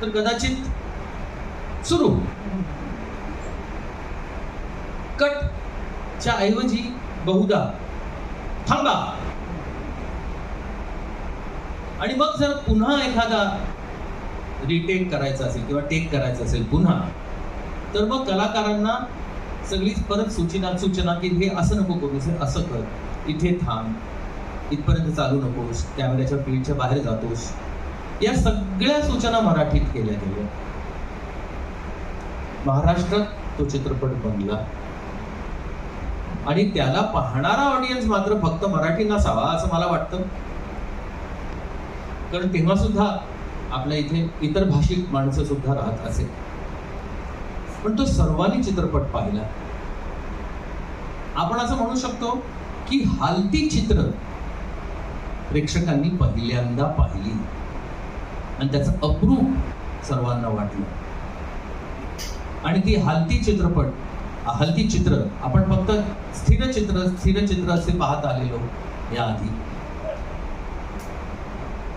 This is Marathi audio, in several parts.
तर कदाचित सुरू. कटच्या ऐवजी बहुधा थांबा. आणि मग जर पुन्हा एखादा रिटेक करायचा असेल किंवा टेक करायचा असेल पुन्हा, तर मग कलाकारांना सगळीच परत सूचना की हे असं नको करूस, हे असं कर, इथे थांब, इथपर्यंत चालू नकोस, कॅमेऱ्याच्या फील्डच्या बाहेर जातोस, या सगळ्या सूचना मराठीत केल्या गेल्या. महाराष्ट्रात तो चित्रपट बनला आणि त्याला पाहणारा ऑडियन्स मात्र फक्त मराठी नसावा असं मला वाटतं. कारण तेव्हा सुद्धा आपल्या इथे इतर भाषिक माणसं सुद्धा राहत असेल, पण तो सर्वांनी चित्रपट पाहिला. आपण असं म्हणू शकतो की हालती चित्र प्रेक्षकांनी पहिल्यांदा पाहिली आणि त्याचं अप्रूप सर्वांना वाटलं. आणि ती हालती चित्र आपण फक्त स्थिर चित्र असे पाहत आलेलो याआधी,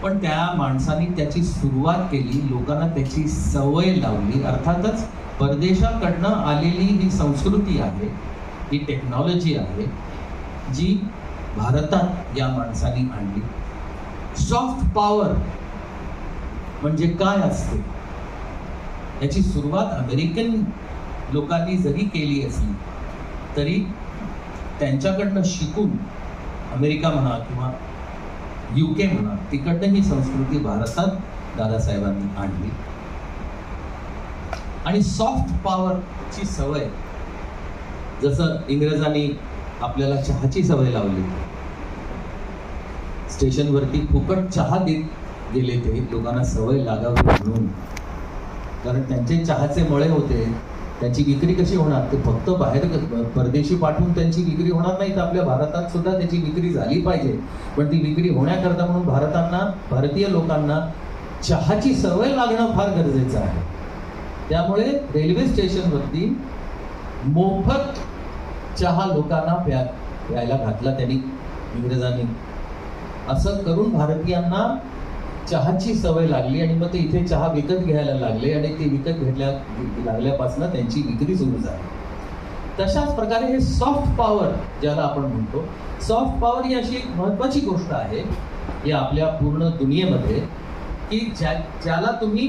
पण त्या माणसांनी त्याची सुरुवात केली, लोकांना त्याची सवय लावली. अर्थातच परदेशाकडनं आलेली ही संस्कृती आहे, ही टेक्नॉलॉजी आहे जी भारतात या माणसांनी आणली. सॉफ्ट पॉवर म्हणजे काय असते याची सुरुवात अमेरिकन लोकांनी जरी केली असली तरी त्यांच्याकडनं शिकून अमेरिका म्हणा किंवा UK म्हणा, तिकडनं ही संस्कृती भारतात दादासाहेबांनी आणली. आणि सॉफ्ट पॉवरची सवय, जसं इंग्रजांनी आपल्याला चहाची सवय लावली, स्टेशनवरती फुकट चहा देत गेले ते लोकांना सवय लागावी म्हणून. कारण त्यांचे चहाचे मळे होते, त्याची विक्री कशी होणार, ते फक्त बाहेर परदेशी पाठवून त्यांची विक्री होणार नाही, तर आपल्या भारतात सुद्धा त्याची विक्री झाली पाहिजे. पण ती विक्री होण्याकरता म्हणून भारतीय लोकांना चहाची सवय लागणं फार गरजेचं आहे. त्यामुळे रेल्वे स्टेशनवरती मोफत चहा लोकांना प्यायला घातला त्यांनी, इंग्रजांनी. असं करून भारतीयांना चहाची सवय लागली आणि मग ते इथे चहा विकत घ्यायला लागले आणि ते विकत लागल्यापासून त्यांची विक्री सुरू झाली. तशाच प्रकारे हे सॉफ्ट पॉवर ज्याला आपण म्हणतो, सॉफ्ट पॉवर ही अशी एक महत्वाची गोष्ट आहे या आपल्या पूर्ण दुनियेमध्ये की ज्याला तुम्ही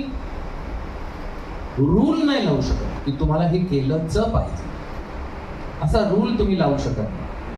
रूल नाही लावू शकत की तुम्हाला हे केलंच पाहिजे, असा रूल तुम्ही लावू शकत नाही.